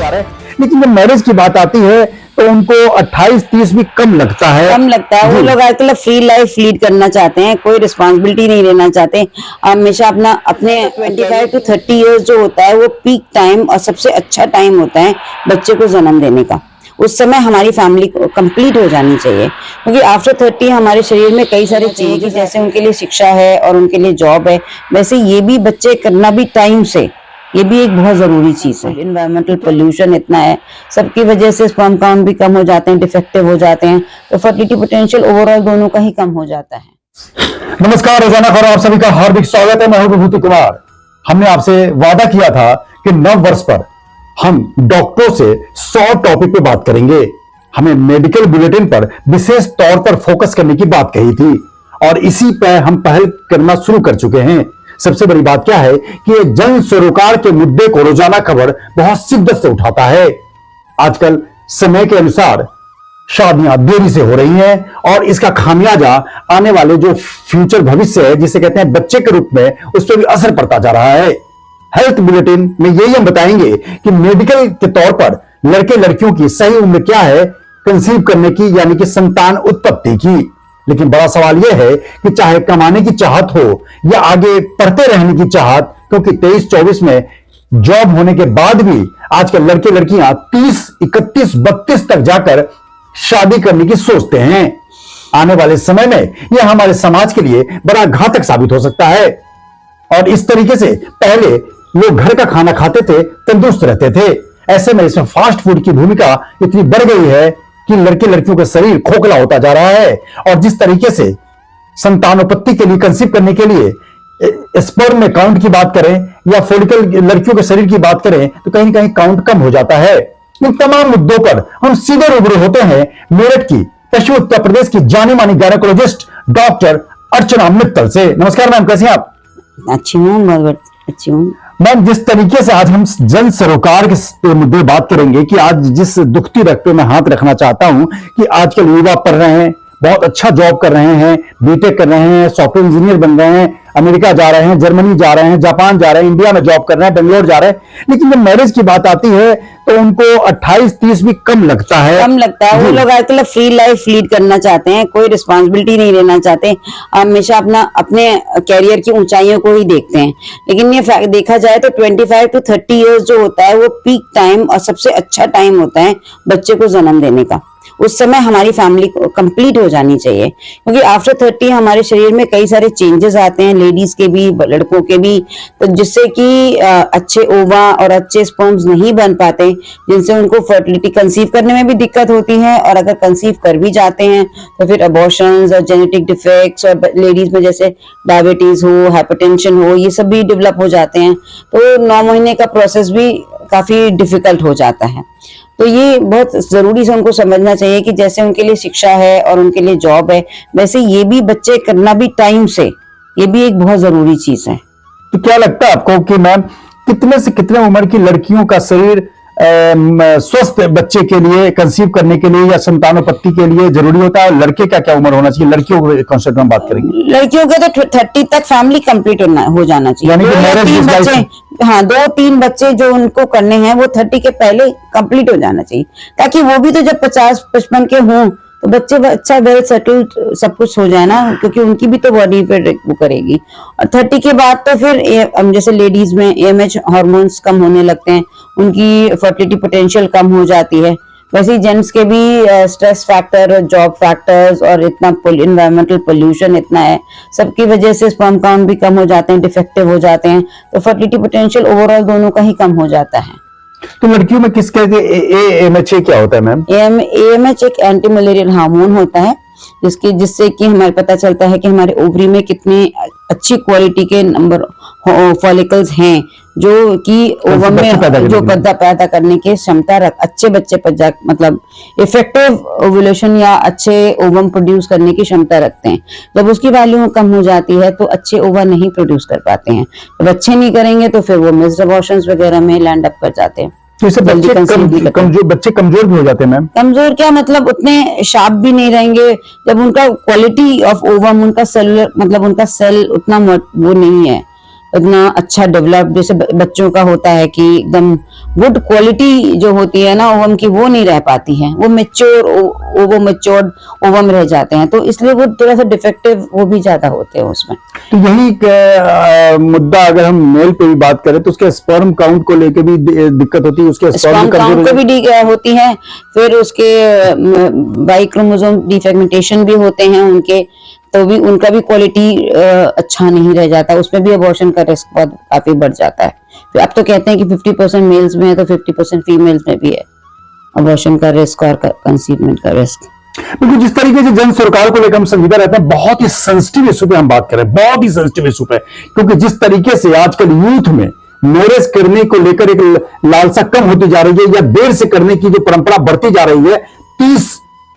जा रहा है, लेकिन जब मैरिज की बात आती है तो उनको 28-30 भी कम लगता है। वो लोग आजकल फ्री लाइफ लीड करना चाहते हैं, कोई रिस्पॉन्सिबिलिटी नहीं लेना चाहते। हमेशा अपने 25 to 30 इयर्स जो होता है वो पीक टाइम और सबसे अच्छा टाइम होता है बच्चे को जन्म देने का। उस समय हमारी फैमिली कंप्लीट हो जानी चाहिए, क्योंकि आफ्टर 30 हमारे शरीर में कई सारे चेंजेस, जैसे उनके लिए शिक्षा है और उनके लिए जॉब है, वैसे ये भी बच्चे करना भी टाइम से, ये भी एक बहुत जरूरी चीज है। इन्वायरमेंटल पोल्यूशन इतना है, सबकी वजह से स्पर्म काउंट भी कम हो जाते हैं, डिफेक्टिव हो जाते हैं, तो फर्टिलिटी पोटेंशियल ओवरऑल दोनों का ही कम हो जाता है। नमस्कार, रोजाना खबर आप सभी का हार्दिक स्वागत है। मैं हूं विभूति कुमार। हमने आपसे वादा किया था कि नव वर्ष पर हम डॉक्टरों से 100 टॉपिक पे बात करेंगे। हमें मेडिकल बुलेटिन पर विशेष तौर पर फोकस करने की बात कही थी और इसी पर हम पहल करना शुरू कर चुके हैं। सबसे बड़ी बात क्या है कि ये जन सरोकार के मुद्दे को रोजाना खबर बहुत शिद्दत से उठाता है। आजकल समय के अनुसार शादियां देरी से हो रही हैं और इसका खामियाजा आने वाले जो फ्यूचर भविष्य है, जिसे कहते हैं बच्चे के रूप में, उस पर भी असर पड़ता जा रहा है। हेल्थ बुलेटिन में यही हम बताएंगे कि मेडिकल के तौर पर लड़के लड़कियों की सही उम्र क्या है कंसीव करने की, यानी कि संतान उत्पत्ति की। लेकिन बड़ा सवाल यह है कि चाहे कमाने की चाहत हो या आगे पढ़ते रहने की चाहत, क्योंकि 23-24 में जॉब होने के बाद भी आजकल लड़के लड़कियां 30, 31, 32 तक जाकर शादी करने की सोचते हैं। आने वाले समय में यह हमारे समाज के लिए बड़ा घातक साबित हो सकता है। और इस तरीके से पहले लोग घर का खाना खाते थे, तंदुरुस्त रहते थे। ऐसे में इसमें फास्ट फूड की भूमिका इतनी बढ़ गई है कि लड़के लड़कियों का शरीर खोखला होता जा रहा है। और जिस तरीके से संतानोपत्ति के लिए, कंसीव करने के लिए स्पर्म में काउंट की बात करें या फोलिकल लड़कियों के शरीर की बात करें तो कहीं ना कहीं काउंट कम हो जाता है। इन तमाम मुद्दों पर हम सीधे रूबरू होते हैं मेरठ की, पश्चिम उत्तर प्रदेश की जानी मानी गायनेकोलॉजिस्ट डॉक्टर अर्चना मित्तल से। नमस्कार मैम, कैसे हैं आप? अच्छी हूँ, बहुत अच्छी हूँ मैम। जिस तरीके से आज हम जन सरोकार के मुद्दे बात करेंगे कि आज जिस दुखती रग पे मैं हाथ रखना चाहता हूं कि आजकल युवा पढ़ रहे हैं, बहुत अच्छा जॉब कर रहे हैं, बीटेक कर रहे हैं, सॉफ्टवेयर इंजीनियर बन रहे हैं, अमेरिका जा रहे हैं, जर्मनी जा रहे हैं, जापान जा रहे हैं, इंडिया में जॉब कर रहे हैं, बेंगलोर जा रहे हैं, लेकिन जब मैरिज की बात आती है तो उनको 28-30 भी कम लगता है। वो लोग आजकल फ्री लाइफ लीड करना चाहते हैं, कोई रिस्पॉन्सिबिलिटी नहीं लेना चाहते, हमेशा अपने कैरियर की ऊंचाइयों को ही देखते हैं। लेकिन ये देखा जाए तो 25 to 30 इयर्स जो होता है वो पीक टाइम और सबसे अच्छा टाइम होता है बच्चे को जन्म देने का। उस समय हमारी फैमिली कंप्लीट हो जानी चाहिए, क्योंकि आफ्टर 30 हमारे शरीर में कई सारे चेंजेस आते हैं, लेडीज के भी लड़कों के भी, तो जिससे कि अच्छे ओवा और अच्छे स्पर्म्स नहीं बन पाते, जिनसे उनको फर्टिलिटी, कंसीव करने में भी दिक्कत होती है, और अगर कंसीव कर भी जाते हैं तो फिर अबॉर्शंस और जेनेटिक डिफेक्ट्स, और लेडीज में जैसे डायबिटीज हो, हाइपरटेंशन हो, ये सब भी डेवलप हो जाते हैं। तो 9 महीने का प्रोसेस भी काफी डिफिकल्ट हो जाता है। तो ये बहुत जरूरी से उनको समझना चाहिए कि जैसे उनके लिए शिक्षा है और उनके लिए जॉब है, वैसे ये भी बच्चे करना भी टाइम से, ये भी एक बहुत जरूरी चीज है। तो क्या लगता है आपको कि मैम कितने से कितने उम्र की लड़कियों का शरीर स्वस्थ बच्चे के लिए, कंसीव करने के लिए या संतानोपत्ति के लिए जरूरी होता है? लड़के का क्या उम्र होना चाहिए? लड़कियों के कॉन्सेप्ट में बात करेंगे। लड़कियों का तो 30 तक फैमिली कंप्लीट हो जाना चाहिए, यानी कि मैरिज, हाँ 2-3 बच्चे जो उनको करने हैं वो 30 के पहले कंप्लीट हो जाना चाहिए, ताकि वो भी तो जब 50-55 के हों तो बच्चे अच्छा वेल सेटल्ड सब कुछ हो जाए ना, क्योंकि उनकी भी तो बॉडी फिर वो करेगी। और 30 के बाद तो फिर जैसे लेडीज में AMH हार्मोन्स कम होने लगते हैं, उनकी फर्टिलिटी पोटेंशियल कम हो जाती है। वैसे ही जेंट्स के भी स्ट्रेस फैक्टर, जॉब फैक्टर्स और इतना इन्वायरमेंटल पोल्यूशन इतना है, सबकी वजह से स्पर्म काउंट भी कम हो जाते हैं, डिफेक्टिव हो जाते हैं, तो फर्टिलिटी पोटेंशियल ओवरऑल दोनों का ही कम हो जाता है। तो लड़कियों में किस AMH क्या होता है मैम? AMH एक एंटी मलेरियल हार्मोन होता है, जिससे कि हमें पता चलता है कि हमारे ओवरी में कितने अच्छी क्वालिटी के नंबर फॉलिकल्स हैं, जो कि ओवम में जो पौधा पैदा करने की क्षमता अच्छे बच्चे मतलब इफेक्टिव ओव्यूलेशन या अच्छे ओवम प्रोड्यूस करने की क्षमता रखते हैं। जब उसकी वैल्यू कम हो जाती है तो अच्छे ओवा नहीं प्रोड्यूस कर पाते हैं, जब अच्छे नहीं करेंगे तो फिर वो मिस्ड अबॉर्शंस वगैरह में लैंड अप कर जाते हैं। तो इससे बच्चे कमजोर भी हो जाते हैं मैम? कमजोर क्या मतलब, उतने शार्प भी नहीं रहेंगे, जब उनका क्वालिटी ऑफ ओवम, उनका सेलुलर मतलब उनका सेल उतना वो नहीं है, उतना अच्छा डेवलप जैसे बच्चों का होता है कि एकदम गुड क्वालिटी जो होती है ना ओवम की, वो नहीं रह पाती है, वो मैच्योर्ड ओवम रह जाते हैं, तो इसलिए वो थोड़ा सा डिफेक्टिव वो भी ज्यादा होते हैं उसमें। तो यही मुद्दा अगर हम मेल पे भी बात करें तो उसके स्पर्म काउंट को लेकर भी दिक्कत होती है, उसके स्पर्म काउंट को भी होती है, फिर उसके बाई क्रोमोसोम डिफ्रेगमेंटेशन भी होते हैं उनके, तो भी उनका भी क्वालिटी अच्छा नहीं रह जाता, उसमें भी अबॉर्शन का रिस्क बहुत काफी बढ़ जाता है। फिर अब तो कहते हैं कि 50% मेल्स में है तो 50% फीमेल्स में भी है अबॉर्शन का रिस्क और कंसीवमेंट का रिस्क। बिल्कुल, जिस तरीके से जन सरकार को लेकर हम संजीदा रहते हैं, बहुत ही सेंसिटिव इशू पे हम बात करें, बहुत ही सेंसिटिव इशू पे, क्योंकि जिस तरीके से आजकल यूथ में मैरिज करने को लेकर एक लालसा कम होती जा रही है या देर से करने की जो परंपरा बढ़ती जा रही है, 30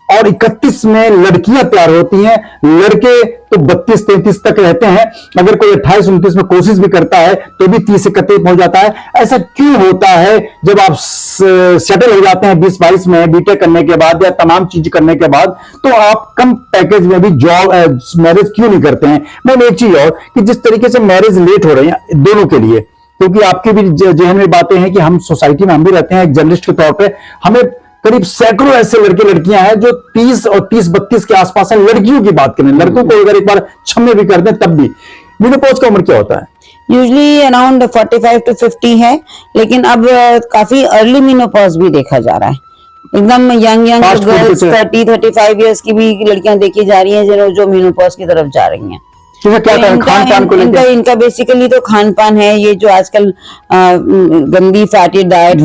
और 31 में लड़कियां तैयार होती हैं, लड़के तो 32-33 तक रहते हैं, अगर कोई 28-29 में कोशिश भी करता है तो भी 30-31 पहुंच जाता है। ऐसा क्यों होता है? जब आप सेटल हो जाते हैं 20-22 में बीटेक करने के बाद या तमाम चीज करने के बाद, तो आप कम पैकेज में भी जॉब मैरिज क्यों नहीं करते हैं? मैंने एक चीज और कि जिस तरीके से मैरिज लेट हो रही है दोनों के लिए, क्योंकि आपकी भी जहन में बातें हैं कि हम सोसाइटी में हम भी रहते हैं एक जर्नलिस्ट के तौर पे, हमें करीब सैकड़ों ऐसे लड़के लड़कियां हैं जो 30 और 30-32 के आसपास हैं। लड़कियों की बात करें, लड़कों को अगर एक बार छम्मे भी कर दें तब भी। मेनोपॉज का उम्र क्या होता है? यूजली अराउंड 45 to 50 है, लेकिन अब काफी अर्ली मेनोपॉज भी देखा जा रहा है, एकदम यंग गर्ल्स 30-35 इयर्स की भी लड़कियां देखी जा रही हैं जो मेनोपॉज की तरफ जा रही हैं। क्या खान पान को लेकर? इनका बेसिकली तो खान पान है, ये जो आजकल गंदी फैटी डाइट,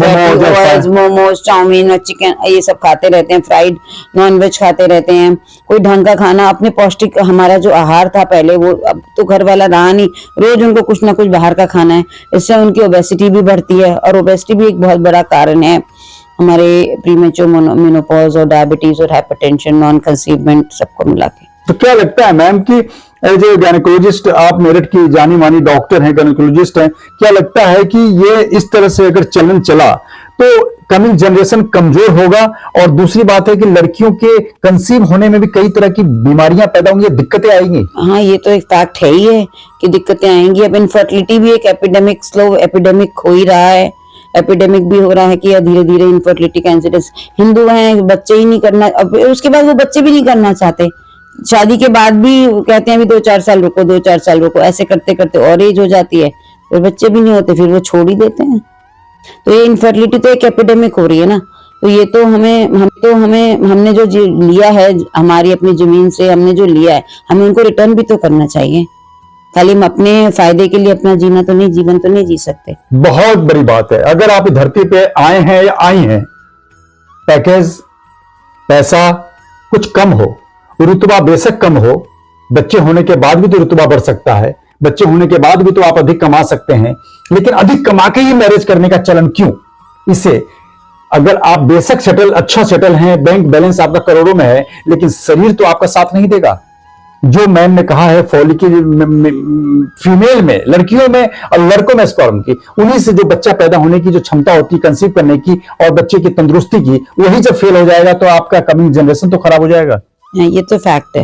मोमोज, चाउमीन और चिकन ये सब खाते रहते हैं, फ्राइड नॉनवेज खाते रहते हैं, कोई ढंग का खाना अपने पौष्टिक हमारा जो आहार था पहले वो अब तो घर वाला रहा नहीं, रोज उनको कुछ ना कुछ बाहर का खाना है, इससे उनकी ओबेसिटी भी बढ़ती है, और ओबेसिटी भी एक बहुत बड़ा कारण है हमारे प्रीमेच्योर मेनोपॉज और डायबिटीज और हाइपरटेंशन, नॉन कंसीवमेंट सबको मिला के। तो क्या लगता है मैम कि एज ए गायनेकोलॉजिस्ट, आप मेरठ की जानी मानी डॉक्टर हैं, गायनेकोलॉजिस्ट हैं, क्या लगता है कि ये इस तरह से अगर चलन चला तो कमिंग जनरेशन कमजोर होगा? और दूसरी बात है कि लड़कियों के कंसीव होने में भी कई तरह की बीमारियां पैदा होंगी, दिक्कतें आएंगी। हाँ, ये तो एक फैक्ट है ही है कि दिक्कतें आएंगी। अब इनफर्टिलिटी भी एक एपिडेमिक, स्लो एपिडेमिक हो ही रहा है, एपिडेमिक भी हो रहा है कि धीरे धीरे इनफर्टिलिटी का इंसिडेंस, हिंदू हैं बच्चे ही नहीं करना, अब उसके बाद वो बच्चे भी नहीं करना चाहते, शादी के बाद भी कहते हैं अभी 2-4 साल रुको, 2-4 साल रुको, ऐसे करते करते और एज हो जाती है, फिर बच्चे भी नहीं होते, फिर वो छोड़ ही देते हैं। तो ये इनफर्टिलिटी तो एक एपिडेमिक हो रही है ना, तो ये तो हमने जो लिया है हमारी अपनी जमीन से, हमने जो लिया है हमें उनको रिटर्न भी तो करना चाहिए, खाली हम अपने फायदे के लिए अपना जीवन तो नहीं जी सकते। बहुत बड़ी बात है, अगर आप धरती पे आए हैं या आई हैं, पैकेज पैसा कुछ कम हो, रुतबा बेशक कम हो, बच्चे होने के बाद भी तो रुतबा बढ़ सकता है, बच्चे होने के बाद भी तो आप अधिक कमा सकते हैं, लेकिन अधिक कमा के ही मैरिज करने का चलन क्यों? इससे अगर आप बेशक अच्छा सेटल हैं, बैंक बैलेंस आपका करोड़ों में है, लेकिन शरीर तो आपका साथ नहीं देगा। जो मैम ने कहा है फॉलिकल फीमेल में, लड़कियों में और लड़कों में स्पर्म की, उन्हीं से जो बच्चा पैदा होने की जो क्षमता होती है कंसीव करने की और बच्चे की तंदुरुस्ती की, वही जब फेल हो जाएगा तो आपका कमिंग जनरेशन तो खराब हो जाएगा। ये तो फैक्ट है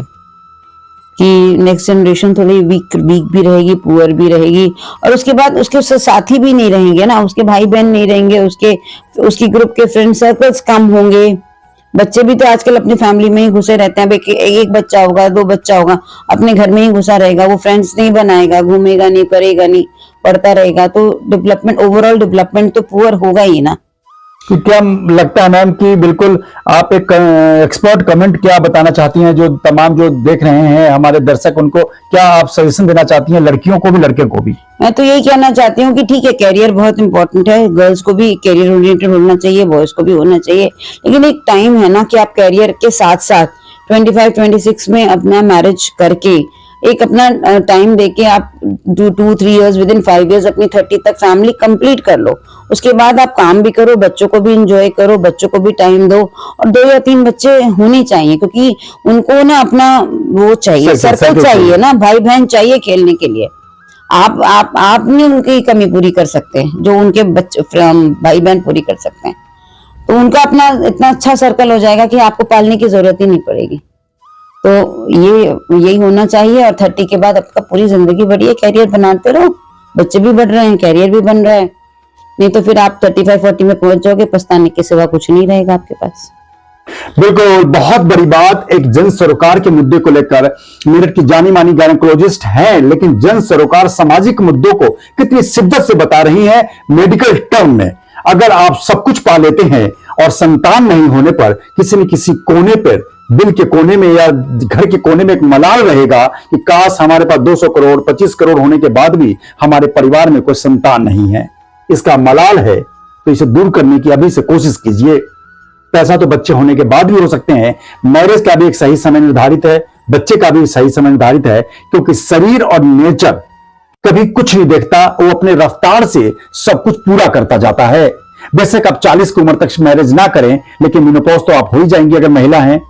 कि नेक्स्ट जनरेशन थोड़ी वीक भी रहेगी, पुअर भी रहेगी, और उसके बाद उसके साथी भी नहीं रहेंगे ना, उसके भाई बहन नहीं रहेंगे, उसकी ग्रुप के फ्रेंड सर्कल्स कम होंगे। बच्चे भी तो आजकल अपनी फैमिली में ही घुसे रहते हैं, एक बच्चा होगा, 2 बच्चा होगा, अपने घर में ही घुसा रहेगा, वो फ्रेंड्स नहीं बनाएगा, घूमेगा नहीं, करेगा नहीं, पढ़ता रहेगा, तो डेवलपमेंट, ओवरऑल डेवलपमेंट तो पुअर होगा ही ना। कि क्या लगता है मैम कि बिल्कुल आप एक एक्सपर्ट कमेंट क्या बताना चाहती हैं, जो तमाम जो देख रहे हैं हमारे दर्शक, उनको क्या आप सजेशन देना चाहती हैं, लड़कियों को भी लड़के को भी? मैं तो यही कहना चाहती हूँ कि ठीक है, कैरियर बहुत इंपॉर्टेंट है, गर्ल्स को भी कैरियर ओरिएंटेड होना चाहिए, बॉयज को भी होना चाहिए, लेकिन एक टाइम है ना कि आप कैरियर के साथ साथ 25-26 में अपना मैरिज करके एक अपना टाइम देके आप 2-3 इयर्स, विद इन 5 इयर्स अपनी 30 तक फैमिली कंप्लीट कर लो, उसके बाद आप काम भी करो, बच्चों को भी एंजॉय करो, बच्चों को भी टाइम दो, और 2 या 3 बच्चे होने चाहिए, क्योंकि उनको ना अपना वो चाहिए, सर्कल चाहिए ना, भाई बहन चाहिए खेलने के लिए। आप नहीं उनकी कमी पूरी कर सकते जो उनके बच्चे भाई बहन पूरी कर सकते हैं, तो उनका अपना इतना अच्छा सर्कल हो जाएगा कि आपको पालने की जरूरत ही नहीं पड़ेगी। तो यही होना चाहिए, और 30 के बाद आपका पूरी जिंदगी बढ़िया कैरियर बनाते रहो, बच्चे भी बढ़ रहे हैं, कैरियर भी बन रहा है, नहीं तो फिर आप 35-40 में पहुंच जाओगे, पछताने के सिवा कुछ नहीं रहेगा आपके पास। बिल्कुल, बहुत बड़ी बात। एक जन सरोकार के मुद्दे को लेकर मेरठ की जानी मानी गायनेकोलॉजिस्ट हैं, लेकिन जन सरोकार सामाजिक मुद्दों को कितनी शिद्दत से बता रही हैं मेडिकल टर्म में। अगर आप सब कुछ पा लेते हैं और संतान नहीं होने पर किसी न किसी कोने पर, दिल के कोने में या घर के कोने में एक मलाल रहेगा कि काश हमारे पास 200 करोड़ 25 करोड़ होने के बाद भी हमारे परिवार में कोई संतान नहीं है, इसका मलाल है, तो इसे दूर करने की अभी से कोशिश कीजिए। पैसा तो बच्चे होने के बाद भी हो सकते हैं, मैरिज का भी एक सही समय निर्धारित है, बच्चे का भी सही समय निर्धारित है, क्योंकि शरीर और नेचर कभी कुछ नहीं देखता, वो अपने रफ्तार से सब कुछ पूरा करता जाता है। बेशक आप 40 की उम्र तक मैरिज ना करें, लेकिन मेनोपॉज तो आप हो ही जाएंगे अगर महिला हैं,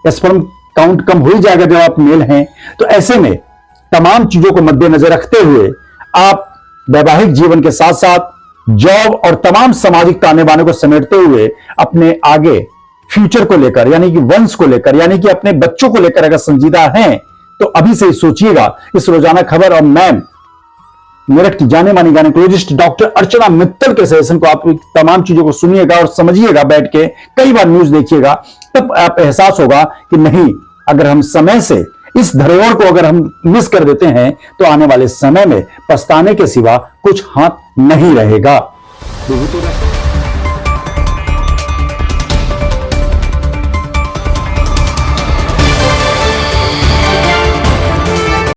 स्पर्म काउंट कम हो ही जाएगा जब आप मेल हैं। तो ऐसे में तमाम चीजों को मद्देनजर रखते हुए आप वैवाहिक जीवन के साथ साथ जॉब और तमाम सामाजिक ताने बाने को समेटते हुए अपने आगे फ्यूचर को लेकर, यानी कि वंश को लेकर, यानी कि अपने बच्चों को लेकर अगर संजीदा हैं तो अभी से ही सोचिएगा। इस रोजाना खबर और मैम मेरठ की जाने मानी गायनेकोलॉजिस्ट डॉक्टर अर्चना मित्तल के सजेशन को आप तमाम चीजों को सुनिएगा और समझिएगा, बैठ के कई बार न्यूज देखिएगा, तब आप एहसास होगा कि नहीं, अगर हम समय से इस धरोहर को अगर हम मिस कर देते हैं तो आने वाले समय में पछताने के सिवा कुछ हाथ नहीं रहेगा।